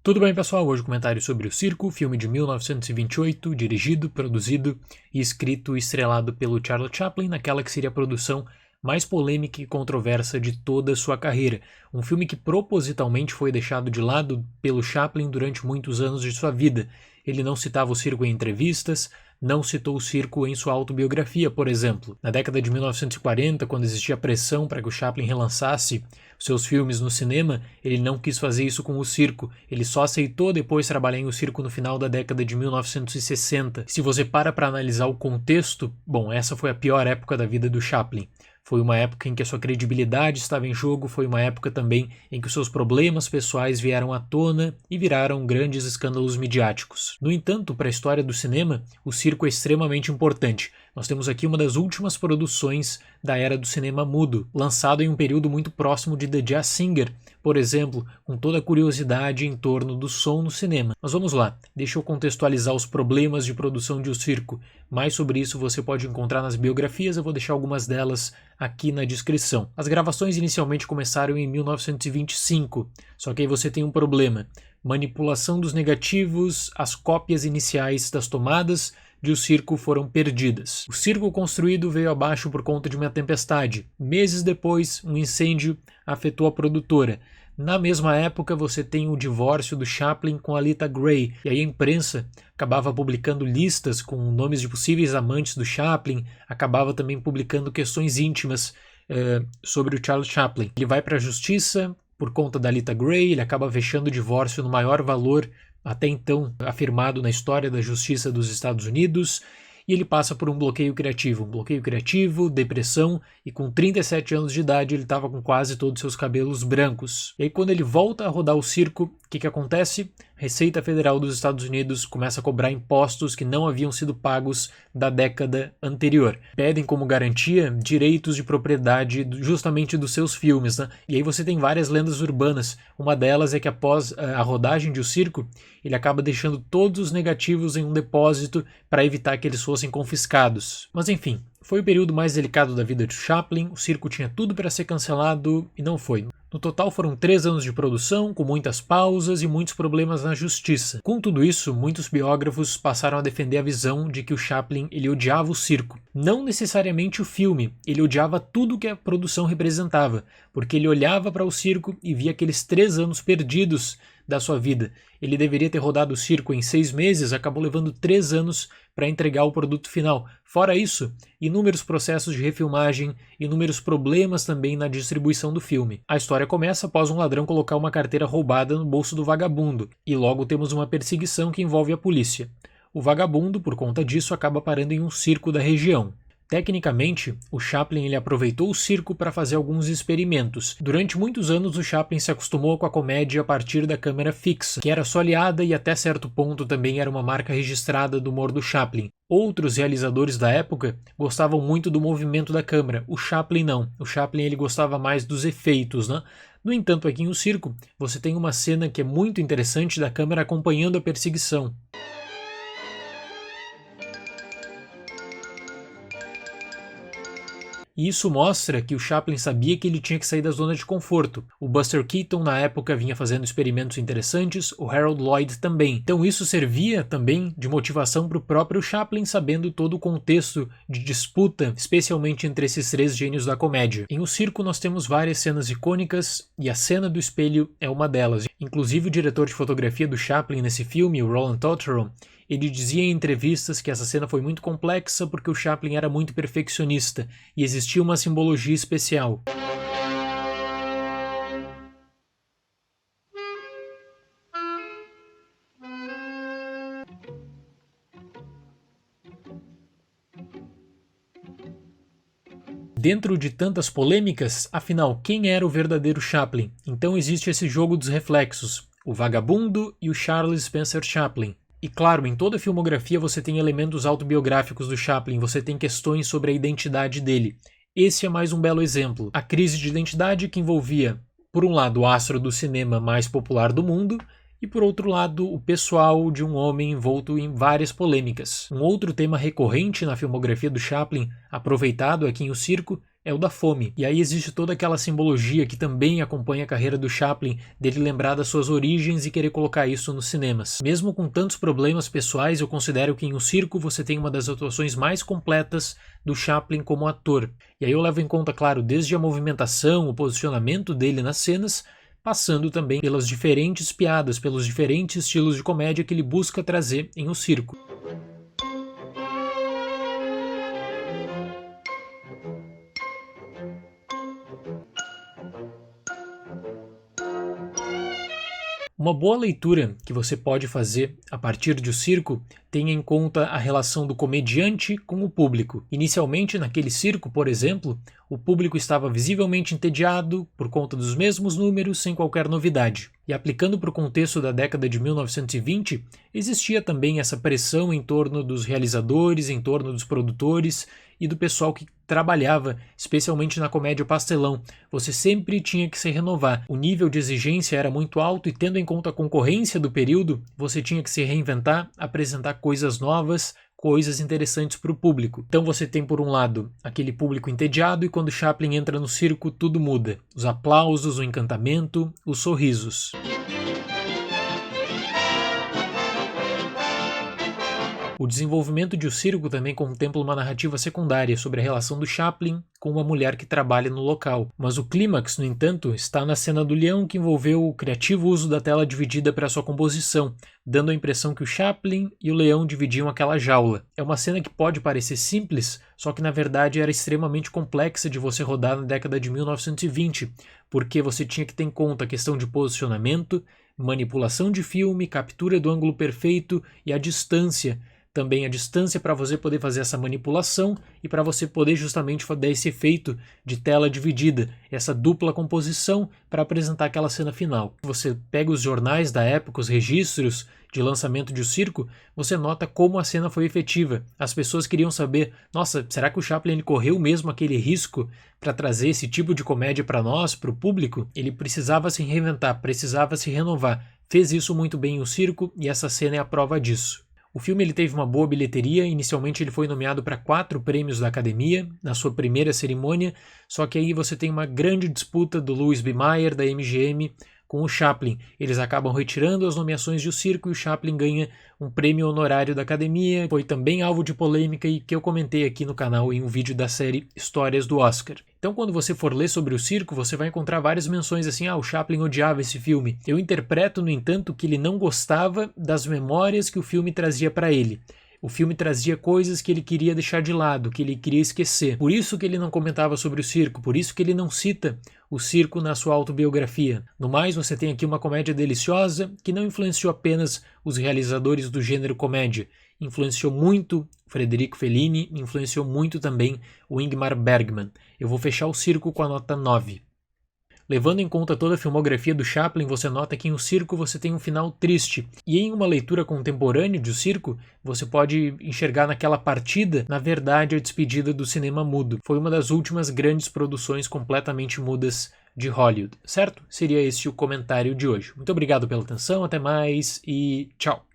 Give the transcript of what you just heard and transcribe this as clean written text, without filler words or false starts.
Tudo bem, pessoal? Hoje comentário sobre O Circo, filme de 1928, dirigido, produzido e escrito e estrelado pelo Charlie Chaplin, naquela que seria a produção mais polêmica e controversa de toda a sua carreira. Um filme que propositalmente foi deixado de lado pelo Chaplin durante muitos anos de sua vida. Ele não citava o circo em entrevistas, não citou o circo em sua autobiografia, por exemplo. Na década de 1940, quando existia pressão para que o Chaplin relançasse seus filmes no cinema, ele não quis fazer isso com o circo. Ele só aceitou depois trabalhar em O Circo no final da década de 1960. Se você para analisar o contexto, bom, essa foi a pior época da vida do Chaplin. Foi uma época em que a sua credibilidade estava em jogo, foi uma época também em que os seus problemas pessoais vieram à tona e viraram grandes escândalos midiáticos. No entanto, para a história do cinema, o circo é extremamente importante. Nós temos aqui uma das últimas produções da era do cinema mudo, lançado em um período muito próximo de The Jazz Singer, por exemplo, com toda a curiosidade em torno do som no cinema. Mas vamos lá, deixa eu contextualizar os problemas de produção de O Circo. Mais sobre isso você pode encontrar nas biografias, eu vou deixar algumas delas aqui na descrição. As gravações inicialmente começaram em 1925, só que aí você tem um problema. Manipulação dos negativos, as cópias iniciais das tomadas de O Circo foram perdidas. O circo construído veio abaixo por conta de uma tempestade. Meses depois, um incêndio afetou a produtora. Na mesma época, você tem o divórcio do Chaplin com a Lita Grey, e aí a imprensa acabava publicando listas com nomes de possíveis amantes do Chaplin, acabava também publicando questões íntimas sobre o Charles Chaplin. Ele vai para a justiça por conta da Lita Grey, ele acaba fechando o divórcio no maior valor até então afirmado na história da justiça dos Estados Unidos, e ele passa por um bloqueio criativo, depressão, e com 37 anos de idade ele estava com quase todos os seus cabelos brancos. E aí quando ele volta a rodar o circo, o que acontece? A Receita Federal dos Estados Unidos começa a cobrar impostos que não haviam sido pagos da década anterior. Pedem como garantia direitos de propriedade justamente dos seus filmes, né? E aí você tem várias lendas urbanas. Uma delas é que após a rodagem de O Circo, ele acaba deixando todos os negativos em um depósito para evitar que eles fossem confiscados. Mas enfim, foi o período mais delicado da vida de Chaplin, o circo tinha tudo para ser cancelado e não foi. No total foram 3 anos de produção, com muitas pausas e muitos problemas na justiça. Com tudo isso, muitos biógrafos passaram a defender a visão de que o Chaplin ele odiava o circo. Não necessariamente o filme, ele odiava tudo que a produção representava, porque ele olhava para o circo e via aqueles 3 anos perdidos da sua vida. Ele deveria ter rodado o circo em 6 meses, acabou levando 3 anos para entregar o produto final. Fora isso, inúmeros processos de refilmagem, inúmeros problemas também na distribuição do filme. A história começa após um ladrão colocar uma carteira roubada no bolso do vagabundo, e logo temos uma perseguição que envolve a polícia. O vagabundo, por conta disso, acaba parando em um circo da região. Tecnicamente, o Chaplin ele aproveitou o circo para fazer alguns experimentos. Durante muitos anos, o Chaplin se acostumou com a comédia a partir da câmera fixa, que era sua aliada e até certo ponto também era uma marca registrada do humor do Chaplin. Outros realizadores da época gostavam muito do movimento da câmera, o Chaplin não. O Chaplin ele gostava mais dos efeitos, né? No entanto, aqui em O Circo, você tem uma cena que é muito interessante da câmera acompanhando a perseguição. E isso mostra que o Chaplin sabia que ele tinha que sair da zona de conforto. O Buster Keaton na época vinha fazendo experimentos interessantes, o Harold Lloyd também. Então isso servia também de motivação para o próprio Chaplin, sabendo todo o contexto de disputa, especialmente entre esses 3 gênios da comédia. Em O Circo nós temos várias cenas icônicas e a cena do espelho é uma delas. Inclusive o diretor de fotografia do Chaplin nesse filme, o Roland Totteron, ele dizia em entrevistas que essa cena foi muito complexa porque o Chaplin era muito perfeccionista e existia uma simbologia especial. Dentro de tantas polêmicas, afinal, quem era o verdadeiro Chaplin? Então existe esse jogo dos reflexos, o vagabundo e o Charles Spencer Chaplin. E claro, em toda a filmografia você tem elementos autobiográficos do Chaplin, você tem questões sobre a identidade dele. Esse é mais um belo exemplo. A crise de identidade que envolvia, por um lado, o astro do cinema mais popular do mundo, e por outro lado, o pessoal de um homem envolto em várias polêmicas. Um outro tema recorrente na filmografia do Chaplin, aproveitado aqui em O Circo, é o da fome. E aí existe toda aquela simbologia que também acompanha a carreira do Chaplin, dele lembrar das suas origens e querer colocar isso nos cinemas. Mesmo com tantos problemas pessoais, eu considero que em O Circo você tem uma das atuações mais completas do Chaplin como ator. E aí eu levo em conta, claro, desde a movimentação, o posicionamento dele nas cenas, passando também pelas diferentes piadas, pelos diferentes estilos de comédia que ele busca trazer em O Circo. Uma boa leitura que você pode fazer a partir de O Circo tem em conta a relação do comediante com o público. Inicialmente, naquele circo, por exemplo, o público estava visivelmente entediado por conta dos mesmos números, sem qualquer novidade. E aplicando para o contexto da década de 1920, existia também essa pressão em torno dos realizadores, em torno dos produtores e do pessoal que trabalhava, especialmente na comédia pastelão. Você sempre tinha que se renovar. O nível de exigência era muito alto e, tendo em conta a concorrência do período, você tinha que se reinventar, apresentar coisas novas, coisas interessantes para o público. Então você tem, por um lado, aquele público entediado, e quando Chaplin entra no circo, tudo muda. Os aplausos, o encantamento, os sorrisos. O desenvolvimento de O Circo também contempla uma narrativa secundária sobre a relação do Chaplin com uma mulher que trabalha no local. Mas o clímax, no entanto, está na cena do leão, que envolveu o criativo uso da tela dividida para sua composição, dando a impressão que o Chaplin e o leão dividiam aquela jaula. É uma cena que pode parecer simples, só que na verdade era extremamente complexa de você rodar na década de 1920, porque você tinha que ter em conta a questão de posicionamento, manipulação de filme, captura do ângulo perfeito e a distância. Também a distância para você poder fazer essa manipulação e para você poder justamente dar esse efeito de tela dividida, essa dupla composição para apresentar aquela cena final. Você pega os jornais da época, os registros de lançamento de O Circo, você nota como a cena foi efetiva. As pessoas queriam saber, nossa, será que o Chaplin correu mesmo aquele risco para trazer esse tipo de comédia para nós, para o público? Ele precisava se reinventar, precisava se renovar. Fez isso muito bem em O Circo e essa cena é a prova disso. O filme ele teve uma boa bilheteria. Inicialmente ele foi nomeado para 4 prêmios da Academia na sua primeira cerimônia, só que aí você tem uma grande disputa do Louis B. Mayer, da MGM, com o Chaplin. Eles acabam retirando as nomeações de O Circo e o Chaplin ganha um prêmio honorário da Academia. Foi também alvo de polêmica e que eu comentei aqui no canal em um vídeo da série Histórias do Oscar. Então quando você for ler sobre O Circo, você vai encontrar várias menções assim, o Chaplin odiava esse filme. Eu interpreto, no entanto, que ele não gostava das memórias que o filme trazia para ele. O filme trazia coisas que ele queria deixar de lado, que ele queria esquecer. Por isso que ele não comentava sobre O Circo, por isso que ele não cita O Circo na sua autobiografia. No mais, você tem aqui uma comédia deliciosa que não influenciou apenas os realizadores do gênero comédia. Influenciou muito Federico Fellini, influenciou muito também o Ingmar Bergman. Eu vou fechar O Circo com a nota 9. Levando em conta toda a filmografia do Chaplin, você nota que em O Circo você tem um final triste. E em uma leitura contemporânea de O Circo, você pode enxergar naquela partida, na verdade, a despedida do cinema mudo. Foi uma das últimas grandes produções completamente mudas de Hollywood, certo? Seria esse o comentário de hoje. Muito obrigado pela atenção, até mais e tchau!